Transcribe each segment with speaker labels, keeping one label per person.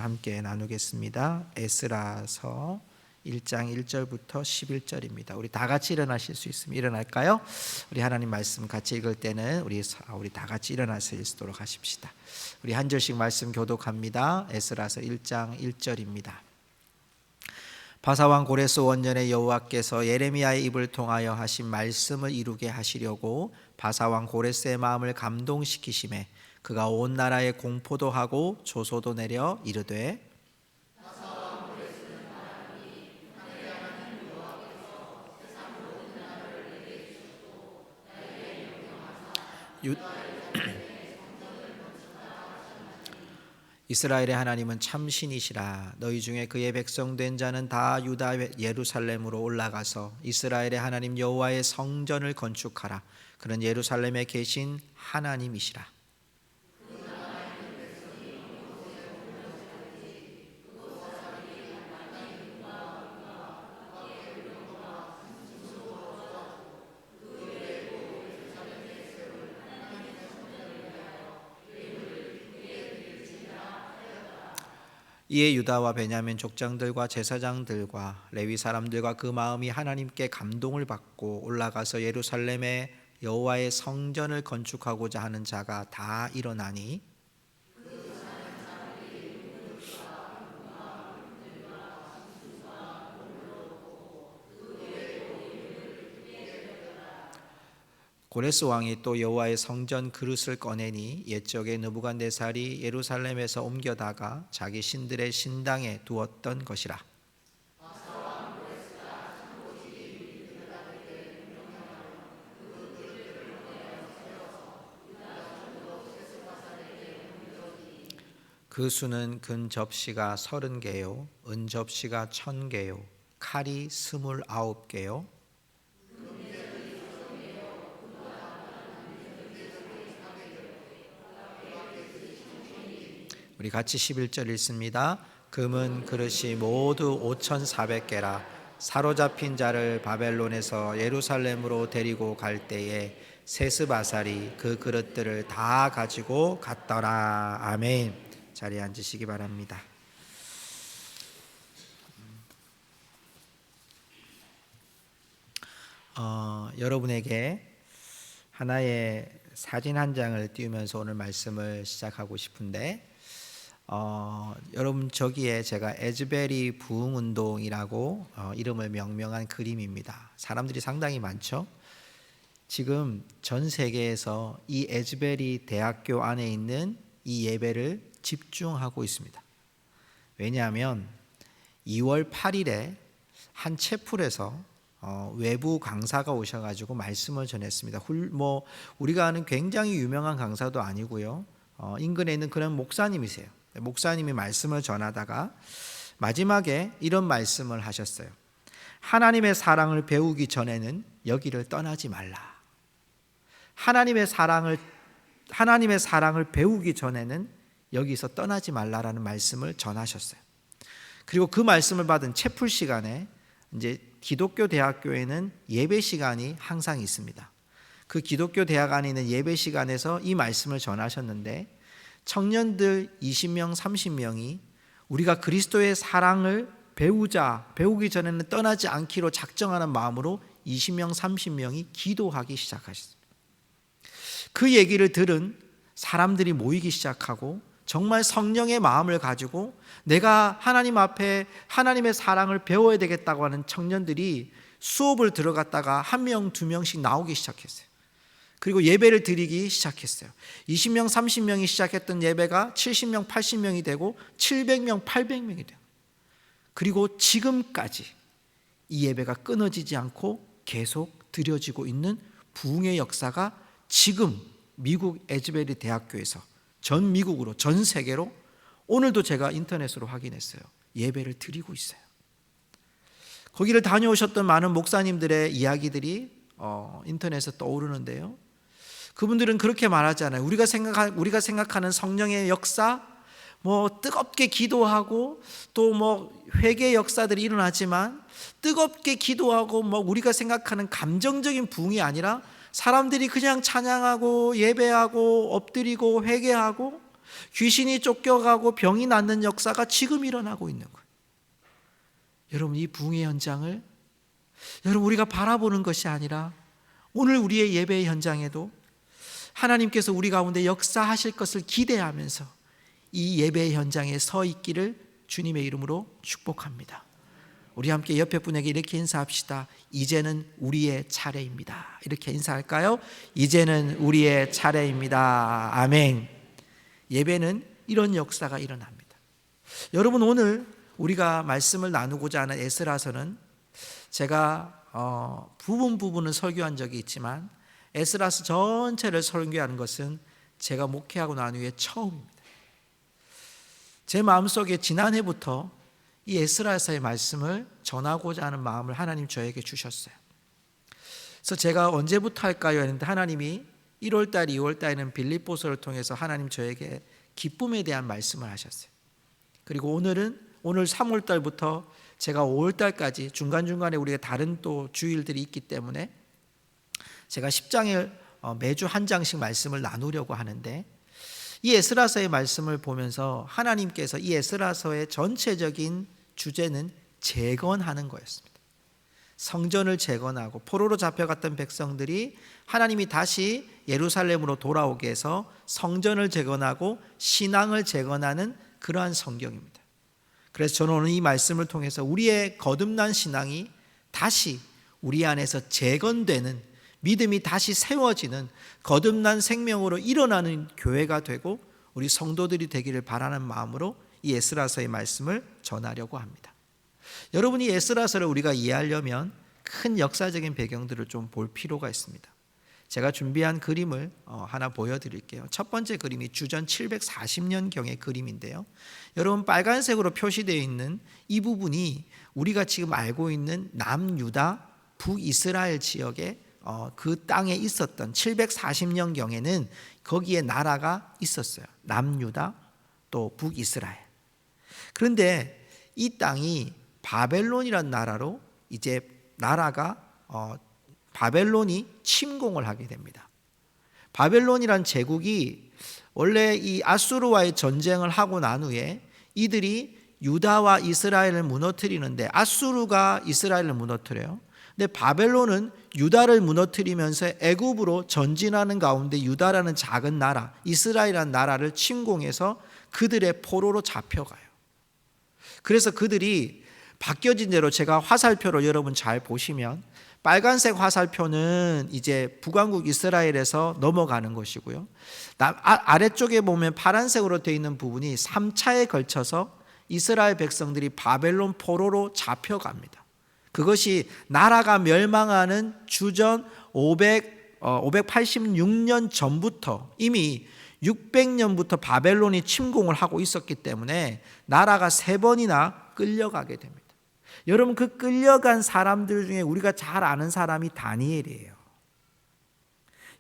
Speaker 1: 함께 나누겠습니다. 에스라서 1장 1절부터 11절입니다. 우리 다 같이 일어나실 수 있으면 일어날까요? 우리 하나님 말씀 같이 읽을 때는 우리 다 같이 일어나서 읽도록 하십시다. 우리 한 절씩 말씀 교독합니다. 에스라서 1장 1절입니다. 바사왕 고레스 원년에 여호와께서 예레미야의 입을 통하여 하신 말씀을 이루게 하시려고 바사왕 고레스의 마음을 감동시키심에 그가 온 나라에 공포도 하고 조소도 내려 이르되 이스라엘의 하나님은 참신이시라. 너희 중에 그의 백성 된 자는 다 유다 예루살렘으로 올라가서 이스라엘의 하나님 여호와의 성전을 건축하라. 그는 예루살렘에 계신 하나님이시라. 이에 유다와 베냐민 족장들과 제사장들과 레위 사람들과 그 마음이 하나님께 감동을 받고 올라가서 예루살렘에 여호와의 성전을 건축하고자 하는 자가 다 일어나니 고레스 왕이 또 여호와의 성전 그릇을 꺼내니 옛적에 느부갓네살이 예루살렘에서 옮겨다가 자기 신들의 신당에 두었던 것이라. 그 수는 금 접시가 30개요 은 접시가 1000개요 칼이 29개요 우리 같이 11절 읽습니다. 금은 그릇이 모두 5400개라. 사로잡힌 자를 바벨론에서 예루살렘으로 데리고 갈 때에 세스바살이 그 그릇들을 다 가지고 갔더라. 아멘. 자리에 앉으시기 바랍니다. 여러분에게 하나의 사진 한 장을 띄우면서 오늘 말씀을 시작하고 싶은데 여러분 저기에 제가 에즈베리 부흥운동이라고 이름을 명명한 그림입니다. 사람들이 상당히 많죠. 지금 전 세계에서 이 에즈베리 대학교 안에 있는 이 예배를 집중하고 있습니다. 왜냐하면 2월 8일에 한 채플에서 외부 강사가 오셔가지고 말씀을 전했습니다. 우리가 아는 굉장히 유명한 강사도 아니고요. 인근에 있는 그런 목사님이세요. 목사님이 말씀을 전하다가 마지막에 이런 말씀을 하셨어요. 하나님의 사랑을 배우기 전에는 여기를 떠나지 말라. 하나님의 사랑을 배우기 전에는 여기서 떠나지 말라라는 말씀을 전하셨어요. 그리고 그 말씀을 받은 채플 시간에 이제 기독교 대학교에는 예배 시간이 항상 있습니다. 그 기독교 대학 안에 있는 예배 시간에서 이 말씀을 전하셨는데 청년들 20명, 30명이 우리가 그리스도의 사랑을 배우기 전에는 떠나지 않기로 작정하는 마음으로 20명, 30명이 기도하기 시작하셨습니다. 그 얘기를 들은 사람들이 모이기 시작하고 정말 성령의 마음을 가지고 내가 하나님 앞에 하나님의 사랑을 배워야 되겠다고 하는 청년들이 수업을 들어갔다가 1명, 2명씩 나오기 시작했어요. 그리고 예배를 드리기 시작했어요. 20명, 30명이 시작했던 예배가 70명, 80명이 되고 700명, 800명이 돼요. 그리고 지금까지 이 예배가 끊어지지 않고 계속 드려지고 있는 부흥의 역사가 지금 미국 에즈베리 대학교에서 전 미국으로, 전 세계로 오늘도 제가 인터넷으로 확인했어요. 예배를 드리고 있어요. 거기를 다녀오셨던 많은 목사님들의 이야기들이 인터넷에 떠오르는데요. 그분들은 그렇게 말하잖아요. 우리가 생각하는 성령의 역사, 뜨겁게 기도하고 또 회개 역사들이 일어나지만 뜨겁게 기도하고 우리가 생각하는 감정적인 부흥이 아니라 사람들이 그냥 찬양하고 예배하고 엎드리고 회개하고 귀신이 쫓겨가고 병이 낫는 역사가 지금 일어나고 있는 거예요. 여러분, 이 부흥의 현장을 여러분 우리가 바라보는 것이 아니라 오늘 우리의 예배의 현장에도 하나님께서 우리 가운데 역사하실 것을 기대하면서 이 예배의 현장에 서 있기를 주님의 이름으로 축복합니다. 우리 함께 옆에 분에게 이렇게 인사합시다. 이제는 우리의 차례입니다. 이렇게 인사할까요? 이제는 우리의 차례입니다. 아멘. 예배는 이런 역사가 일어납니다. 여러분, 오늘 우리가 말씀을 나누고자 하는 에스라서는 제가 부분은 설교한 적이 있지만 에스라서 전체를 설교하는 것은 제가 목회하고 난 후에 처음입니다. 제 마음속에 지난해부터 이 에스라서의 말씀을 전하고자 하는 마음을 하나님 저에게 주셨어요. 그래서 제가 언제부터 할까요? 했는데 하나님이 1월달, 2월달에는 빌립보서를 통해서 하나님 저에게 기쁨에 대한 말씀을 하셨어요. 그리고 오늘 3월달부터 제가 5월달까지 중간중간에 우리가 다른 또 주일들이 있기 때문에 제가 10장을 매주 한 장씩 말씀을 나누려고 하는데, 이 에스라서의 말씀을 보면서 하나님께서 이 에스라서의 전체적인 주제는 재건하는 거였습니다. 성전을 재건하고 포로로 잡혀갔던 백성들이 하나님이 다시 예루살렘으로 돌아오게 해서 성전을 재건하고 신앙을 재건하는 그러한 성경입니다. 그래서 저는 오늘 이 말씀을 통해서 우리의 거듭난 신앙이 다시 우리 안에서 재건되는, 믿음이 다시 세워지는 거듭난 생명으로 일어나는 교회가 되고 우리 성도들이 되기를 바라는 마음으로 이 에스라서의 말씀을 전하려고 합니다. 여러분이 에스라서를 우리가 이해하려면 큰 역사적인 배경들을 좀 볼 필요가 있습니다. 제가 준비한 그림을 하나 보여드릴게요. 첫 번째 그림이 주전 740년경의 그림인데요. 여러분, 빨간색으로 표시되어 있는 이 부분이 우리가 지금 알고 있는 남유다, 북이스라엘 지역에 그 땅에 있었던 740년경에는 거기에 나라가 있었어요. 남유다 또 북이스라엘. 그런데 이 땅이 바벨론이라는 나라로 이제 나라가 바벨론이 침공을 하게 됩니다. 바벨론이란 제국이 원래 이 아수르와의 전쟁을 하고 난 후에 이들이 유다와 이스라엘을 무너뜨리는데 아수르가 이스라엘을 무너뜨려요. 근데 바벨론은 유다를 무너뜨리면서 애굽으로 전진하는 가운데 유다라는 작은 나라, 이스라엘이라는 나라를 침공해서 그들의 포로로 잡혀가요. 그래서 그들이 바뀌어진 대로, 제가 화살표로 여러분 잘 보시면 빨간색 화살표는 이제 북왕국 이스라엘에서 넘어가는 것이고요. 아래쪽에 보면 파란색으로 되어 있는 부분이 3차에 걸쳐서 이스라엘 백성들이 바벨론 포로로 잡혀갑니다. 그것이 나라가 멸망하는 주전 586년 전부터 이미 600년부터 바벨론이 침공을 하고 있었기 때문에 나라가 3번이나 끌려가게 됩니다. 여러분, 그 끌려간 사람들 중에 우리가 잘 아는 사람이 다니엘이에요.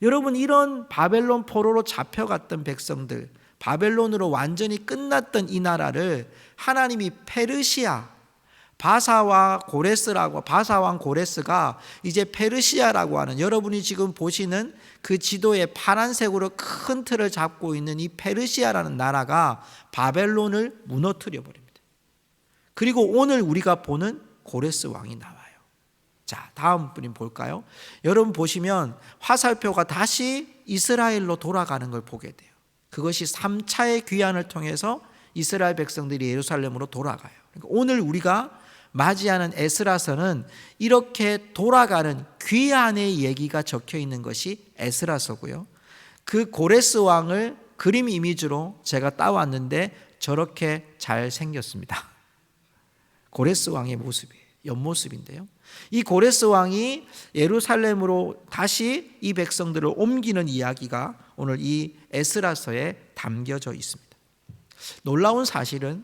Speaker 1: 여러분, 이런 바벨론 포로로 잡혀갔던 백성들, 바벨론으로 완전히 끝났던 이 나라를 하나님이 페르시아, 바사왕 고레스가 이제 페르시아라고 하는, 여러분이 지금 보시는 그 지도에 파란색으로 큰 틀을 잡고 있는 이 페르시아라는 나라가 바벨론을 무너뜨려 버립니다. 그리고 오늘 우리가 보는 고레스 왕이 나와요. 자, 다음 분이 볼까요? 여러분 보시면 화살표가 다시 이스라엘로 돌아가는 걸 보게 돼요. 그것이 3차의 귀환을 통해서 이스라엘 백성들이 예루살렘으로 돌아가요. 그러니까 오늘 우리가 맞이하는 에스라서는 이렇게 돌아가는 귀환의 얘기가 적혀 있는 것이 에스라서고요. 그 고레스 왕을 그림 이미지로 제가 따왔는데 저렇게 잘 생겼습니다. 고레스 왕의 모습이에요. 옆모습인데요. 이 고레스 왕이 예루살렘으로 다시 이 백성들을 옮기는 이야기가 오늘 이 에스라서에 담겨져 있습니다. 놀라운 사실은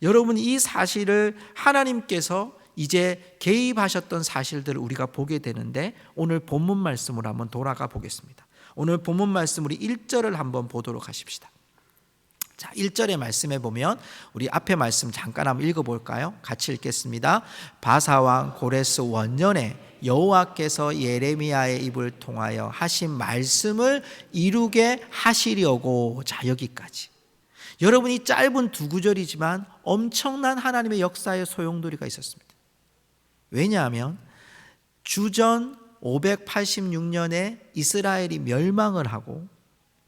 Speaker 1: 여러분, 이 사실을 하나님께서 이제 개입하셨던 사실들을 우리가 보게 되는데, 오늘 본문 말씀으로 한번 돌아가 보겠습니다. 오늘 본문 말씀 우리 1절을 한번 보도록 하십시다. 자, 1절의 말씀에 보면 우리 앞에 말씀 잠깐 한번 읽어볼까요? 같이 읽겠습니다. 바사왕 고레스 원년에 여호와께서 예레미야의 입을 통하여 하신 말씀을 이루게 하시려고. 자, 여기까지. 여러분이 짧은 두 구절이지만 엄청난 하나님의 역사의 소용돌이가 있었습니다. 왜냐하면 주전 586년에 이스라엘이 멸망을 하고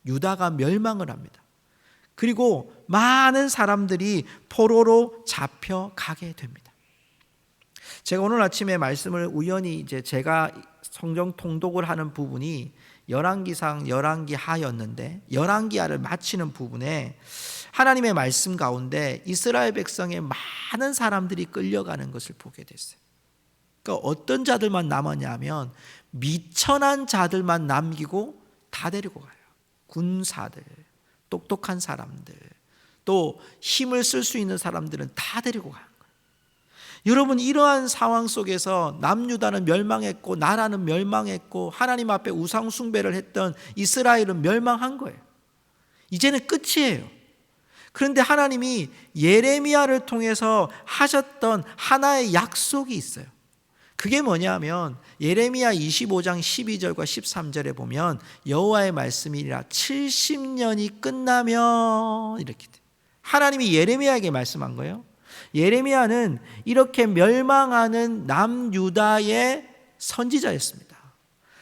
Speaker 1: 유다가 멸망을 합니다. 그리고 많은 사람들이 포로로 잡혀가게 됩니다. 제가 오늘 아침에 말씀을 우연히 제가 성경 통독을 하는 부분이 열왕기상 열왕기하였는데 열왕기하를 마치는 부분에 하나님의 말씀 가운데 이스라엘 백성의 많은 사람들이 끌려가는 것을 보게 됐어요. 그러니까 어떤 자들만 남았냐면 미천한 자들만 남기고 다 데리고 가요. 군사들, 똑똑한 사람들, 또 힘을 쓸 수 있는 사람들은 다 데리고 가는 거예요. 여러분, 이러한 상황 속에서 남유다는 멸망했고 나라는 멸망했고 하나님 앞에 우상 숭배를 했던 이스라엘은 멸망한 거예요. 이제는 끝이에요. 그런데 하나님이 예레미야를 통해서 하셨던 하나의 약속이 있어요. 그게 뭐냐면 예레미야 25장 12절과 13절에 보면 여호와의 말씀이니라 70년이 끝나면 이렇게 돼. 하나님이 예레미야에게 말씀한 거예요. 예레미야는 이렇게 멸망하는 남유다의 선지자였습니다.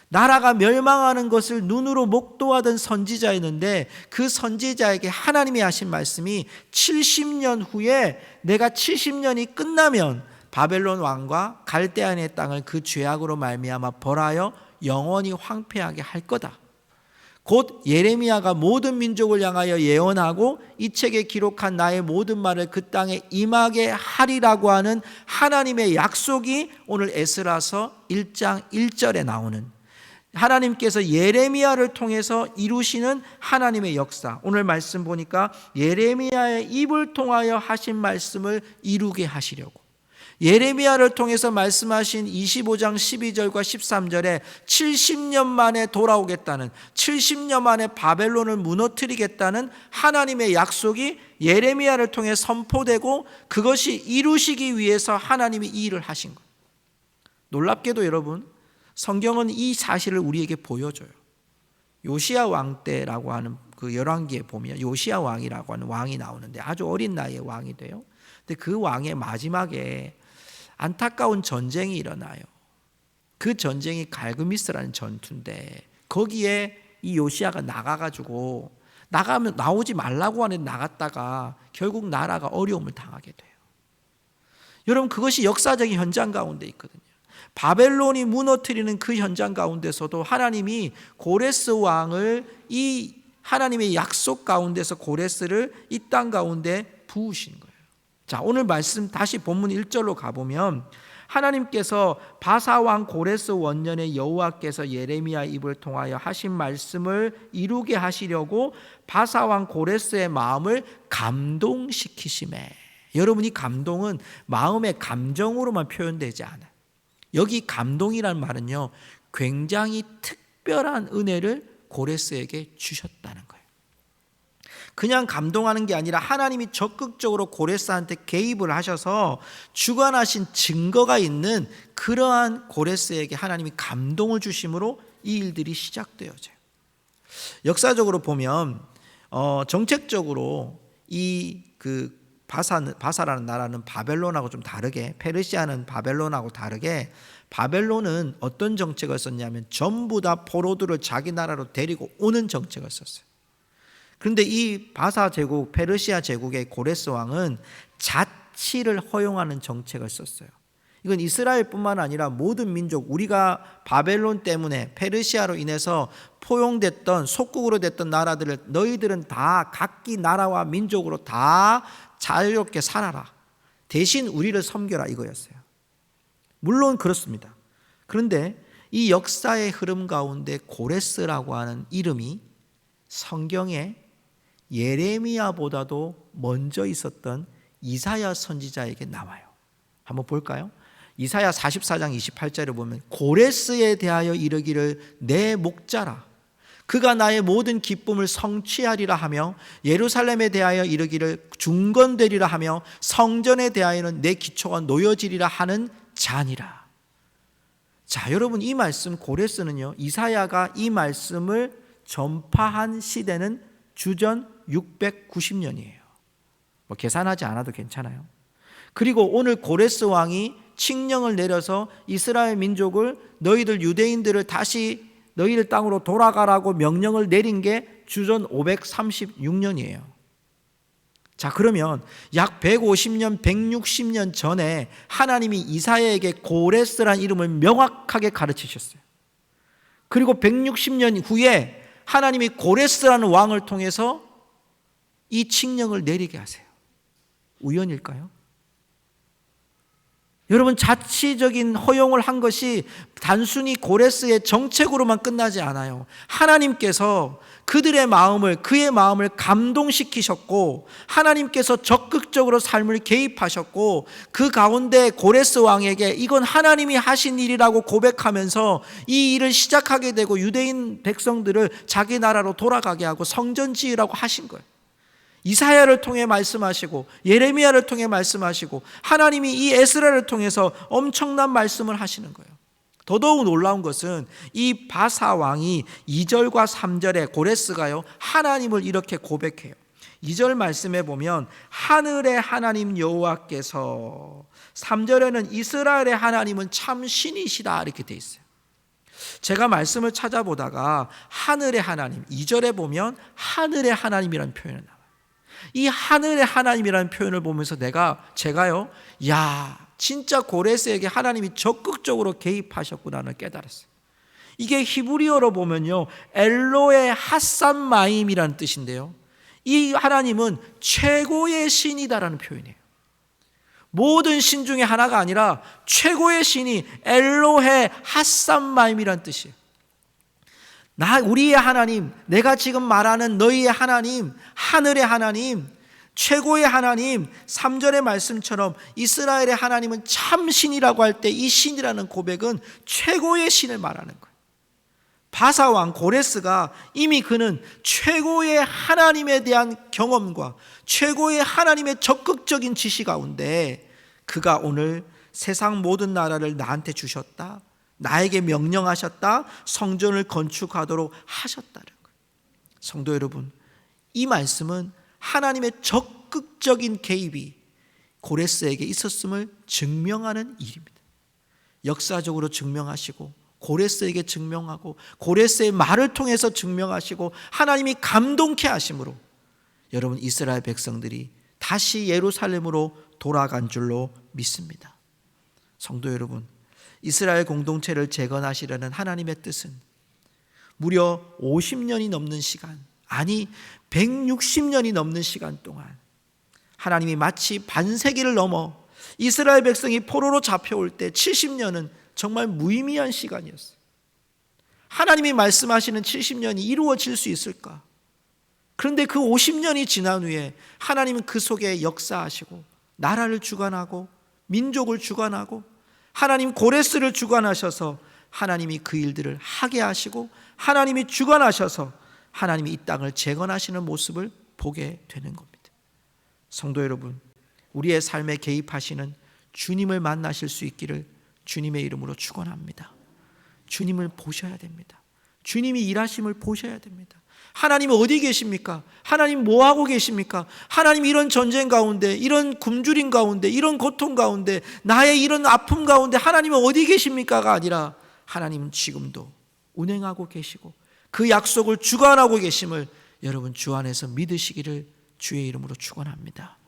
Speaker 1: 나라가 멸망하는 것을 눈으로 목도하던 선지자였는데 그 선지자에게 하나님이 하신 말씀이 70년 후에 내가 70년이 끝나면 바벨론 왕과 갈대아인의 땅을 그 죄악으로 말미암아 벌하여 영원히 황폐하게 할 거다. 곧 예레미야가 모든 민족을 향하여 예언하고 이 책에 기록한 나의 모든 말을 그 땅에 임하게 하리라고 하는 하나님의 약속이 오늘 에스라서 1장 1절에 나오는 하나님께서 예레미야를 통해서 이루시는 하나님의 역사. 오늘 말씀 보니까 예레미야의 입을 통하여 하신 말씀을 이루게 하시려고 예레미야를 통해서 말씀하신 25장 12절과 13절에 70년 만에 돌아오겠다는 70년 만에 바벨론을 무너뜨리겠다는 하나님의 약속이 예레미야를 통해 선포되고 그것이 이루시기 위해서 하나님이 이 일을 하신 거예요. 놀랍게도 여러분, 성경은 이 사실을 우리에게 보여줘요. 요시야 왕 때라고 하는 그 열왕기에 보면 요시야 왕이라고 하는 왕이 나오는데 아주 어린 나이에 왕이 돼요. 근데 그 왕의 마지막에 안타까운 전쟁이 일어나요. 그 전쟁이 갈그미스라는 전투인데 거기에 이 요시야가 나가가지고 나오지 말라고 하는데 나갔다가 결국 나라가 어려움을 당하게 돼요. 여러분, 그것이 역사적인 현장 가운데 있거든요. 바벨론이 무너뜨리는 그 현장 가운데서도 하나님이 고레스 왕을 이 하나님의 약속 가운데서 고레스를 이 땅 가운데 부으신 거예요. 자, 오늘 말씀 다시 본문 1절로 가보면 하나님께서 바사왕 고레스 원년에 여호와께서 예레미야 입을 통하여 하신 말씀을 이루게 하시려고 바사왕 고레스의 마음을 감동시키시매. 여러분, 이 감동은 마음의 감정으로만 표현되지 않아요. 여기 감동이란 말은요, 굉장히 특별한 은혜를 고레스에게 주셨다는 거예요. 그냥 감동하는 게 아니라 하나님이 적극적으로 고레스한테 개입을 하셔서 주관하신 증거가 있는 그러한 고레스에게 하나님이 감동을 주심으로 이 일들이 시작되어져요. 역사적으로 보면 정책적으로 이 바사라는 나라는 바벨론하고 좀 다르게, 페르시아는 바벨론하고 다르게 바벨론은 어떤 정책을 썼냐면 전부 다 포로들을 자기 나라로 데리고 오는 정책을 썼어요. 그런데 이 바사 제국, 페르시아 제국의 고레스 왕은 자치를 허용하는 정책을 썼어요. 이건 이스라엘뿐만 아니라 모든 민족, 우리가 바벨론 때문에 페르시아로 인해서 포용됐던 속국으로 됐던 나라들을 너희들은 다 각기 나라와 민족으로 다 자유롭게 살아라. 대신 우리를 섬겨라, 이거였어요. 물론 그렇습니다. 그런데 이 역사의 흐름 가운데 고레스라고 하는 이름이 성경에 예레미야보다도 먼저 있었던 이사야 선지자에게 나와요. 한번 볼까요? 이사야 44장 28절에 보면 고레스에 대하여 이르기를 내 목자라 그가 나의 모든 기쁨을 성취하리라 하며 예루살렘에 대하여 이르기를 중건되리라 하며 성전에 대하여는 내 기초가 놓여지리라 하는 자니라. 자, 여러분, 이 말씀 고레스는요, 이사야가 이 말씀을 전파한 시대는 주전 690년이에요. 뭐 계산하지 않아도 괜찮아요. 그리고 오늘 고레스 왕이 칙령을 내려서 이스라엘 민족을, 너희들 유대인들을 다시 너희들 땅으로 돌아가라고 명령을 내린 게 주전 536년이에요. 자, 그러면 약 150년, 160년 전에 하나님이 이사야에게 고레스란 이름을 명확하게 가르치셨어요. 그리고 160년 후에 하나님이 고레스라는 왕을 통해서 이 칙령을 내리게 하세요. 우연일까요? 여러분, 자치적인 허용을 한 것이 단순히 고레스의 정책으로만 끝나지 않아요. 하나님께서 그들의 마음을, 그의 마음을 감동시키셨고, 하나님께서 적극적으로 삶을 개입하셨고, 그 가운데 고레스 왕에게 이건 하나님이 하신 일이라고 고백하면서 이 일을 시작하게 되고 유대인 백성들을 자기 나라로 돌아가게 하고 성전 지으라고 하신 거예요. 이사야를 통해 말씀하시고 예레미야를 통해 말씀하시고 하나님이 이 에스라를 통해서 엄청난 말씀을 하시는 거예요. 더더욱 놀라운 것은 이 바사 왕이 2절과 3절에 고레스가요, 하나님을 이렇게 고백해요. 2절 말씀에 보면 하늘의 하나님 여호와께서, 3절에는 이스라엘의 하나님은 참 신이시다 이렇게 돼 있어요. 제가 말씀을 찾아보다가 하늘의 하나님, 2절에 보면 하늘의 하나님이라는 표현을 나와요. 이 하늘의 하나님이라는 표현을 보면서 제가요, 진짜 고레스에게 하나님이 적극적으로 개입하셨구나를 깨달았어요. 이게 히브리어로 보면요, 엘로의 핫삼마임이라는 뜻인데요, 이 하나님은 최고의 신이다라는 표현이에요. 모든 신 중에 하나가 아니라 최고의 신이 엘로의 핫삼마임이라는 뜻이에요. 우리의 하나님, 내가 지금 말하는 너희의 하나님, 하늘의 하나님, 최고의 하나님, 3절의 말씀처럼 이스라엘의 하나님은 참 신이라고 할 때 이 신이라는 고백은 최고의 신을 말하는 거예요. 바사왕 고레스가 이미 그는 최고의 하나님에 대한 경험과 최고의 하나님의 적극적인 지시 가운데 그가 오늘 세상 모든 나라를 나한테 주셨다, 나에게 명령하셨다, 성전을 건축하도록 하셨다는 거예요. 성도 여러분, 이 말씀은 하나님의 적극적인 개입이 고레스에게 있었음을 증명하는 일입니다. 역사적으로 증명하시고 고레스에게 증명하고 고레스의 말을 통해서 증명하시고 하나님이 감동케 하심으로 여러분, 이스라엘 백성들이 다시 예루살렘으로 돌아간 줄로 믿습니다. 성도 여러분, 이스라엘 공동체를 재건하시려는 하나님의 뜻은 무려 50년이 넘는 시간, 아니 160년이 넘는 시간 동안 하나님이 마치 반세기를 넘어 이스라엘 백성이 포로로 잡혀올 때 70년은 정말 무의미한 시간이었어요. 하나님이 말씀하시는 70년이 이루어질 수 있을까? 그런데 그 50년이 지난 후에 하나님은 그 속에 역사하시고 나라를 주관하고 민족을 주관하고 하나님 고레스를 주관하셔서 하나님이 그 일들을 하게 하시고 하나님이 주관하셔서 하나님이 이 땅을 재건하시는 모습을 보게 되는 겁니다. 성도 여러분, 우리의 삶에 개입하시는 주님을 만나실 수 있기를 주님의 이름으로 축원합니다. 주님을 보셔야 됩니다. 주님이 일하심을 보셔야 됩니다. 하나님 어디 계십니까? 하나님 뭐 하고 계십니까? 하나님 이런 전쟁 가운데, 이런 굶주림 가운데, 이런 고통 가운데, 나의 이런 아픔 가운데 하나님은 어디 계십니까가 아니라 하나님은 지금도 운행하고 계시고 그 약속을 주관하고 계심을 여러분 주 안에서 믿으시기를 주의 이름으로 축원합니다.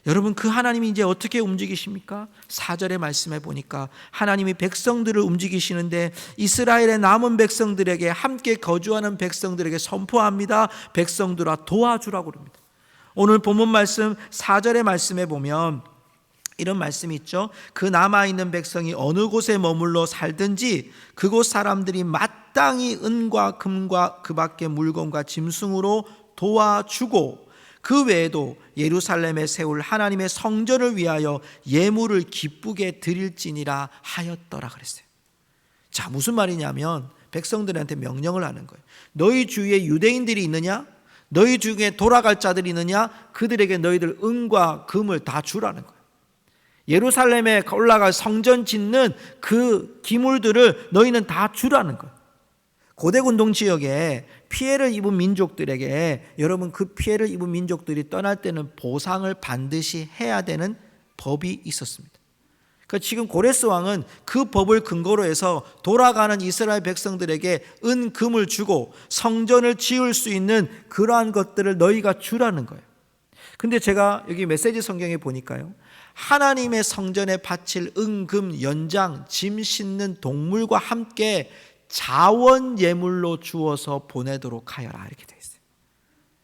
Speaker 1: 여러분, 그 하나님이 이제 어떻게 움직이십니까? 4절의 말씀에 보니까 하나님이 백성들을 움직이시는데 이스라엘의 남은 백성들에게, 함께 거주하는 백성들에게 선포합니다. 백성들아 도와주라고 그럽니다. 오늘 본문 말씀 4절의 말씀에 보면 이런 말씀이 있죠. 그 남아있는 백성이 어느 곳에 머물러 살든지 그곳 사람들이 마땅히 은과 금과 그 밖의 물건과 짐승으로 도와주고 그 외에도 예루살렘에 세울 하나님의 성전을 위하여 예물을 기쁘게 드릴지니라 하였더라 그랬어요. 자, 무슨 말이냐면 백성들한테 명령을 하는 거예요. 너희 주위에 유대인들이 있느냐? 너희 중에 돌아갈 자들이 있느냐? 그들에게 너희들 은과 금을 다 주라는 거예요. 예루살렘에 올라갈 성전 짓는 그 기물들을 너희는 다 주라는 거예요. 고대군동 지역에 피해를 입은 민족들에게 여러분 그 피해를 입은 민족들이 떠날 때는 보상을 반드시 해야 되는 법이 있었습니다. 그러니까 지금 고레스 왕은 그 법을 근거로 해서 돌아가는 이스라엘 백성들에게 은금을 주고 성전을 지을 수 있는 그러한 것들을 너희가 주라는 거예요. 근데 제가 여기 메시지 성경에 보니까요, 하나님의 성전에 바칠 은금, 연장, 짐 싣는 동물과 함께 자원 예물로 주어서 보내도록 하여라 이렇게 되어 있어요.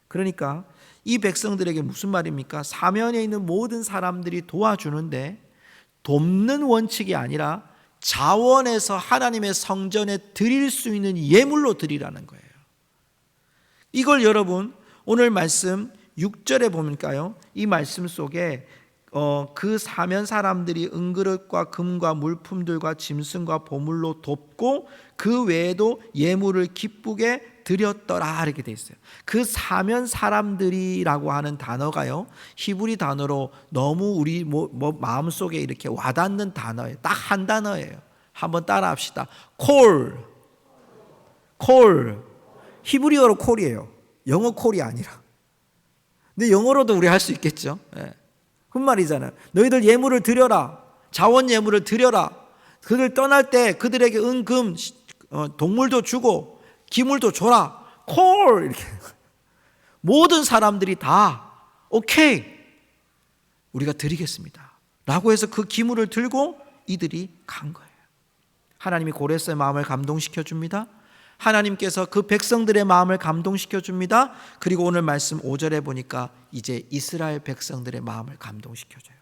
Speaker 1: 그러니까 이 백성들에게 무슨 말입니까? 사면에 있는 모든 사람들이 도와주는데 돕는 원칙이 아니라 자원에서 하나님의 성전에 드릴 수 있는 예물로 드리라는 거예요. 이걸 여러분 오늘 말씀 6절에 보니까요, 이 말씀 속에 그 사면 사람들이 은그릇과 금과 물품들과 짐승과 보물로 돕고 그 외에도 예물을 기쁘게 드렸더라 이렇게 돼 있어요. 그 사면 사람들이라고 하는 단어가요, 히브리 단어로 너무 우리 마음속에 이렇게 와닿는 단어예요. 딱 한 단어예요. 한번 따라 합시다. 콜. 히브리어로 콜이에요. 영어 콜이 아니라. 근데 영어로도 우리 할 수 있겠죠. 예. 그 말이잖아요. 너희들 예물을 드려라. 자원 예물을 드려라. 그들 떠날 때 그들에게 은금, 동물도 주고 기물도 줘라. 콜 이렇게. 모든 사람들이 다 오케이. 우리가 드리겠습니다. 라고 해서 그 기물을 들고 이들이 간 거예요. 하나님이 고레스의 마음을 감동시켜 줍니다. 하나님께서 그 백성들의 마음을 감동시켜 줍니다. 그리고 오늘 말씀 5절에 보니까 이제 이스라엘 백성들의 마음을 감동시켜 줘요.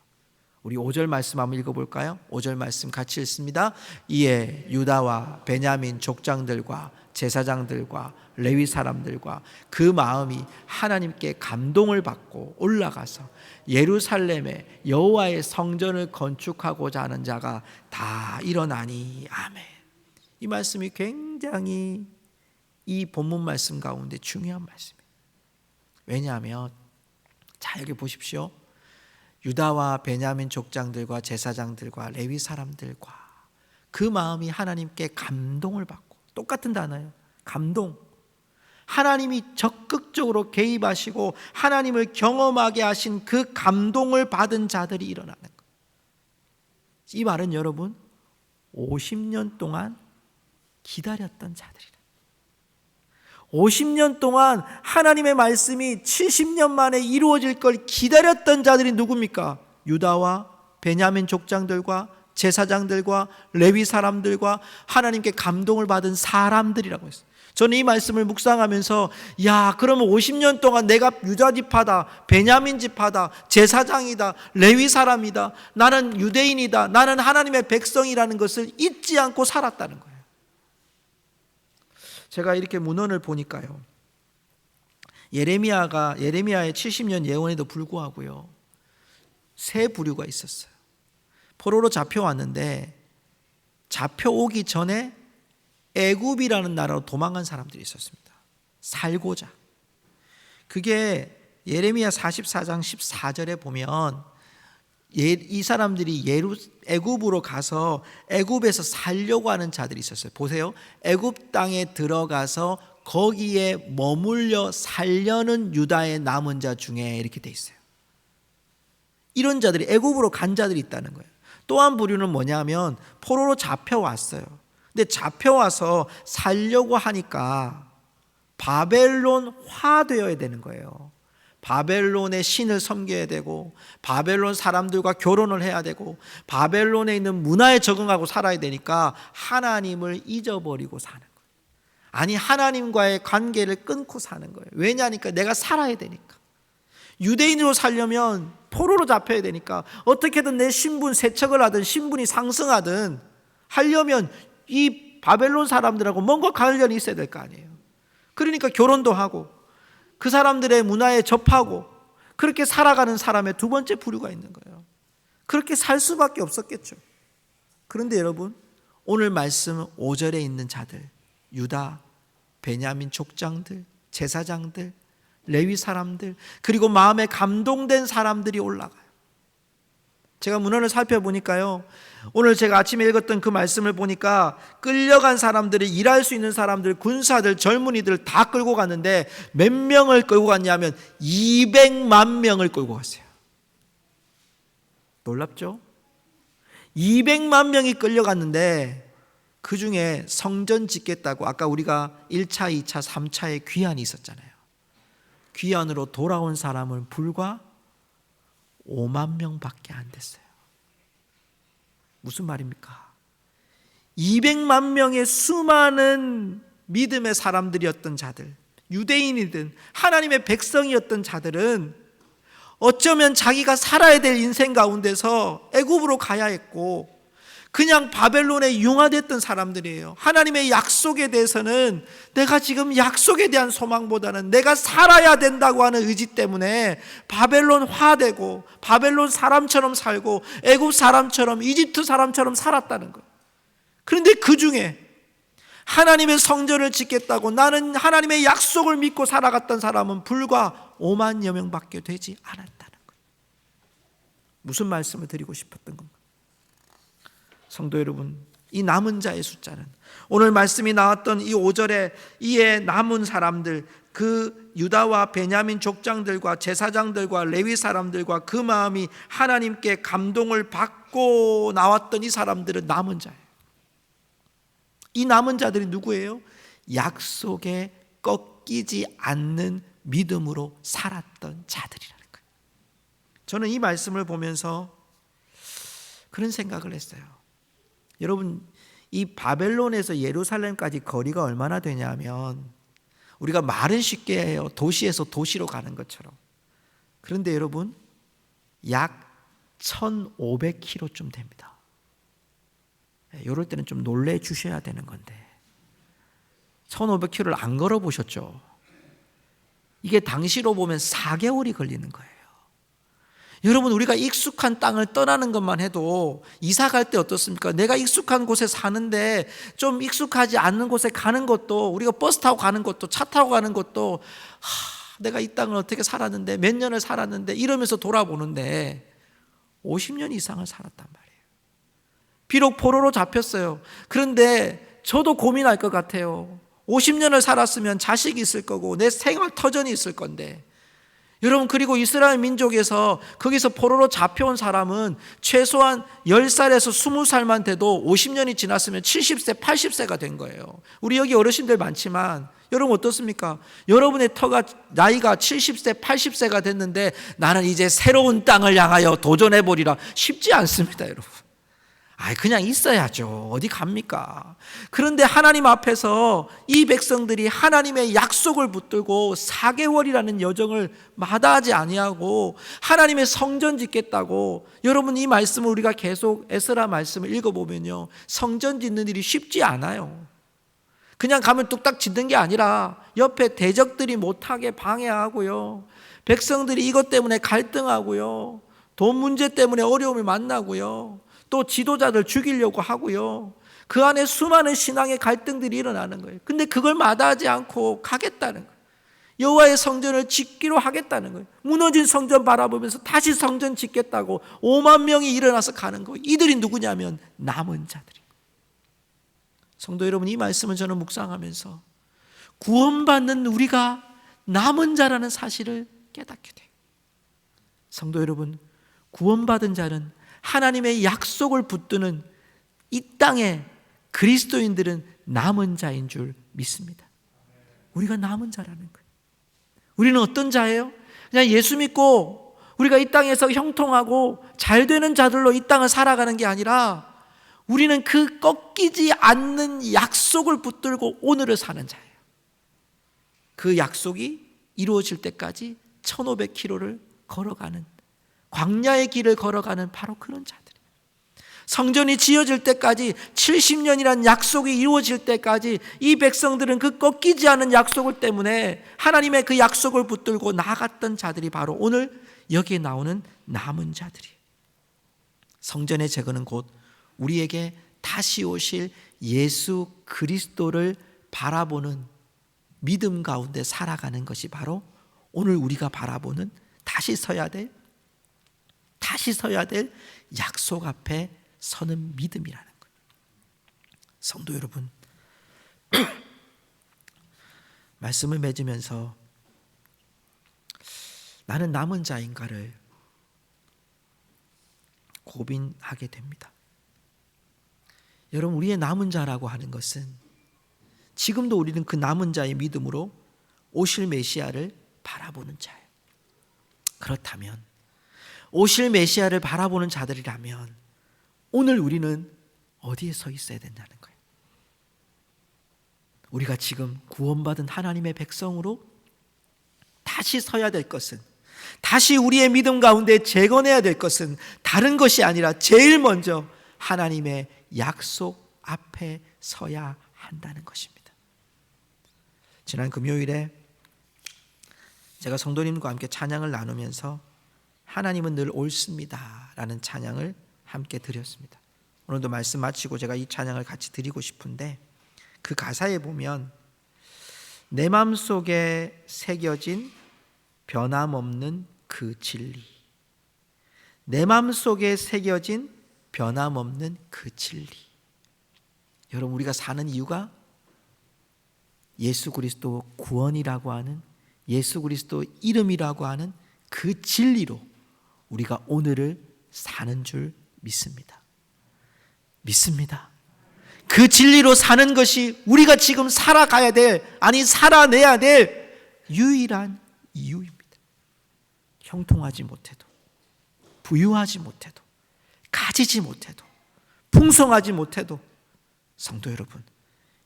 Speaker 1: 우리 5절 말씀 한번 읽어볼까요? 5절 말씀 같이 읽습니다. 이에 유다와 베냐민 족장들과 제사장들과 레위 사람들과 그 마음이 하나님께 감동을 받고 올라가서 예루살렘에 여호와의 성전을 건축하고자 하는 자가 다 일어나니. 아멘. 이 말씀이 굉장히 이 본문 말씀 가운데 중요한 말씀이에요. 왜냐하면 자 여기 보십시오. 유다와 베냐민 족장들과 제사장들과 레위 사람들과 그 마음이 하나님께 감동을 받고, 똑같은 단어예요. 감동. 하나님이 적극적으로 개입하시고 하나님을 경험하게 하신 그 감동을 받은 자들이 일어나는 거예요. 이 말은 여러분 50년 동안 기다렸던 자들이라. 50년 동안 하나님의 말씀이 70년 만에 이루어질 걸 기다렸던 자들이 누굽니까? 유다와 베냐민 족장들과 제사장들과 레위 사람들과 하나님께 감동을 받은 사람들이라고 했어요. 저는 이 말씀을 묵상하면서 야, 그러면 50년 동안 내가 유다 지파다, 베냐민 지파다, 제사장이다, 레위 사람이다, 나는 유대인이다, 나는 하나님의 백성이라는 것을 잊지 않고 살았다는 거예요. 제가 이렇게 문헌을 보니까요, 예레미야의 70년 예언에도 불구하고요, 세 부류가 있었어요. 포로로 잡혀왔는데 잡혀오기 전에 애굽이라는 나라로 도망간 사람들이 있었습니다. 살고자. 그게 예레미야 44장 14절에 보면 이 사람들이 애굽으로 가서 애굽에서 살려고 하는 자들이 있었어요. 보세요. 애굽 땅에 들어가서 거기에 머물려 살려는 유다의 남은 자 중에 이렇게 돼 있어요. 이런 자들이 애굽으로 간 자들이 있다는 거예요. 또 한 부류는 뭐냐면 포로로 잡혀왔어요. 근데 잡혀와서 살려고 하니까 바벨론화되어야 되는 거예요. 바벨론의 신을 섬겨야 되고 바벨론 사람들과 결혼을 해야 되고 바벨론에 있는 문화에 적응하고 살아야 되니까 하나님을 잊어버리고 사는 거예요. 아니, 하나님과의 관계를 끊고 사는 거예요. 왜냐니까 내가 살아야 되니까. 유대인으로 살려면 포로로 잡혀야 되니까 어떻게든 내 신분 세척을 하든 신분이 상승하든 하려면 이 바벨론 사람들하고 뭔가 관련이 있어야 될 거 아니에요. 그러니까 결혼도 하고 그 사람들의 문화에 접하고 그렇게 살아가는 사람의 두 번째 부류가 있는 거예요. 그렇게 살 수밖에 없었겠죠. 그런데 여러분, 오늘 말씀 5절에 있는 자들, 유다, 베냐민 족장들, 제사장들, 레위 사람들, 그리고 마음에 감동된 사람들이 올라가요. 제가 문헌을 살펴보니까요, 오늘 제가 아침에 읽었던 그 말씀을 보니까 끌려간 사람들이, 일할 수 있는 사람들, 군사들, 젊은이들 다 끌고 갔는데 몇 명을 끌고 갔냐면 200만 명을 끌고 갔어요. 놀랍죠? 200만 명이 끌려갔는데 그 중에 성전 짓겠다고 아까 우리가 1차, 2차, 3차에 귀환이 있었잖아요. 귀환으로 돌아온 사람은 불과 5만 명밖에 안 됐어요. 무슨 말입니까? 200만 명의 수많은 믿음의 사람들이었던 자들, 유대인이든 하나님의 백성이었던 자들은 어쩌면 자기가 살아야 될 인생 가운데서 애굽으로 가야 했고 그냥 바벨론에 융화됐던 사람들이에요. 하나님의 약속에 대해서는 내가 지금 약속에 대한 소망보다는 내가 살아야 된다고 하는 의지 때문에 바벨론화되고 바벨론 사람처럼 살고 애굽 사람처럼 이집트 사람처럼 살았다는 거예요. 그런데 그 중에 하나님의 성전을 짓겠다고 나는 하나님의 약속을 믿고 살아갔던 사람은 불과 5만여 명밖에 되지 않았다는 거예요. 무슨 말씀을 드리고 싶었던 건가? 성도 여러분, 이 남은 자의 숫자는 오늘 말씀이 나왔던 이 5절에 이에 남은 사람들, 그 유다와 베냐민 족장들과 제사장들과 레위 사람들과 그 마음이 하나님께 감동을 받고 나왔던 이 사람들은 남은 자예요. 이 남은 자들이 누구예요? 약속에 꺾이지 않는 믿음으로 살았던 자들이라는 거예요. 저는 이 말씀을 보면서 그런 생각을 했어요. 여러분, 이 바벨론에서 예루살렘까지 거리가 얼마나 되냐면 우리가 말은 쉽게 해요. 도시에서 도시로 가는 것처럼. 그런데 여러분, 약 1,500km쯤 됩니다. 이럴 때는 좀 놀래 주셔야 되는 건데 1,500km를 안 걸어보셨죠? 이게 당시로 보면 4개월이 걸리는 거예요. 여러분, 우리가 익숙한 땅을 떠나는 것만 해도 이사 갈 때 어떻습니까? 내가 익숙한 곳에 사는데 좀 익숙하지 않는 곳에 가는 것도, 우리가 버스 타고 가는 것도, 차 타고 가는 것도 내가 이 땅을 어떻게 살았는데, 몇 년을 살았는데 이러면서 돌아보는데 50년 이상을 살았단 말이에요. 비록 포로로 잡혔어요. 그런데 저도 고민할 것 같아요. 50년을 살았으면 자식이 있을 거고 내 생활 터전이 있을 건데, 여러분, 그리고 이스라엘 민족에서 거기서 포로로 잡혀온 사람은 최소한 10살에서 20살만 돼도 50년이 지났으면 70세, 80세가 된 거예요. 우리 여기 어르신들 많지만 여러분 어떻습니까? 여러분의 나이가 70세, 80세가 됐는데 나는 이제 새로운 땅을 향하여 도전해보리라. 쉽지 않습니다, 여러분. 그냥 있어야죠. 어디 갑니까? 그런데 하나님 앞에서 이 백성들이 하나님의 약속을 붙들고 4개월이라는 여정을 마다하지 아니하고 하나님의 성전 짓겠다고, 여러분 이 말씀을 우리가 계속 에스라 말씀을 읽어보면요, 성전 짓는 일이 쉽지 않아요. 그냥 가면 뚝딱 짓는 게 아니라 옆에 대적들이 못하게 방해하고요, 백성들이 이것 때문에 갈등하고요, 돈 문제 때문에 어려움을 만나고요, 또 지도자들 죽이려고 하고요, 그 안에 수많은 신앙의 갈등들이 일어나는 거예요. 근데 그걸 마다하지 않고 가겠다는 거예요. 여호와의 성전을 짓기로 하겠다는 거예요. 무너진 성전 바라보면서 다시 성전 짓겠다고 5만 명이 일어나서 가는 거예요. 이들이 누구냐면 남은 자들이에요. 성도 여러분, 이 말씀은 저는 묵상하면서 구원받는 우리가 남은 자라는 사실을 깨닫게 돼요. 성도 여러분, 구원받은 자는 하나님의 약속을 붙드는 이 땅에 그리스도인들은 남은 자인 줄 믿습니다. 우리가 남은 자라는 거예요. 우리는 어떤 자예요? 그냥 예수 믿고 우리가 이 땅에서 형통하고 잘 되는 자들로 이 땅을 살아가는 게 아니라 우리는 그 꺾이지 않는 약속을 붙들고 오늘을 사는 자예요. 그 약속이 이루어질 때까지 1,500km를 걸어가는, 광야의 길을 걸어가는 바로 그런 자들이에요. 성전이 지어질 때까지 70년이란 약속이 이루어질 때까지 이 백성들은 그 꺾이지 않은 약속을 때문에 하나님의 그 약속을 붙들고 나아갔던 자들이 바로 오늘 여기에 나오는 남은 자들이에요. 성전의 재건은 곧 우리에게 다시 오실 예수 그리스도를 바라보는 믿음 가운데 살아가는 것이 바로 오늘 우리가 바라보는, 다시 서야 될 다시 서야 될 약속 앞에 서는 믿음이라는 거예요. 성도 여러분, 말씀을 맺으면서 나는 남은 자인가를 고민하게 됩니다. 여러분, 우리의 남은 자라고 하는 것은 지금도 우리는 그 남은 자의 믿음으로 오실 메시아를 바라보는 자예요. 그렇다면 오실 메시아를 바라보는 자들이라면 오늘 우리는 어디에 서 있어야 된다는 거예요. 우리가 지금 구원받은 하나님의 백성으로 다시 서야 될 것은, 다시 우리의 믿음 가운데 재건해야 될 것은 다른 것이 아니라 제일 먼저 하나님의 약속 앞에 서야 한다는 것입니다. 지난 금요일에 제가 성도님과 함께 찬양을 나누면서 하나님은 늘 옳습니다 라는 찬양을 함께 드렸습니다. 오늘도 말씀 마치고 제가 이 찬양을 같이 드리고 싶은데, 그 가사에 보면 내 마음속에 새겨진 변함없는 그 진리, 내 마음속에 새겨진 변함없는 그 진리. 여러분, 우리가 사는 이유가 예수 그리스도 구원이라고 하는, 예수 그리스도 이름이라고 하는 그 진리로 우리가 오늘을 사는 줄 믿습니다. 믿습니다. 그 진리로 사는 것이 우리가 지금 살아가야 될, 아니 살아내야 될 유일한 이유입니다. 형통하지 못해도, 부유하지 못해도, 가지지 못해도, 풍성하지 못해도, 성도 여러분,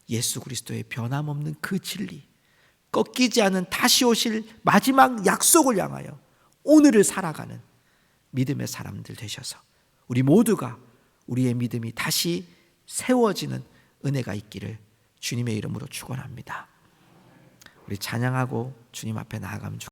Speaker 1: 예수 그리스도의 변함없는 그 진리, 꺾이지 않은 다시 오실 마지막 약속을 향하여 오늘을 살아가는 믿음의 사람들 되셔서 우리 모두가 우리의 믿음이 다시 세워지는 은혜가 있기를 주님의 이름으로 축원합니다. 우리 찬양하고 주님 앞에 나아가면 좋겠습니다.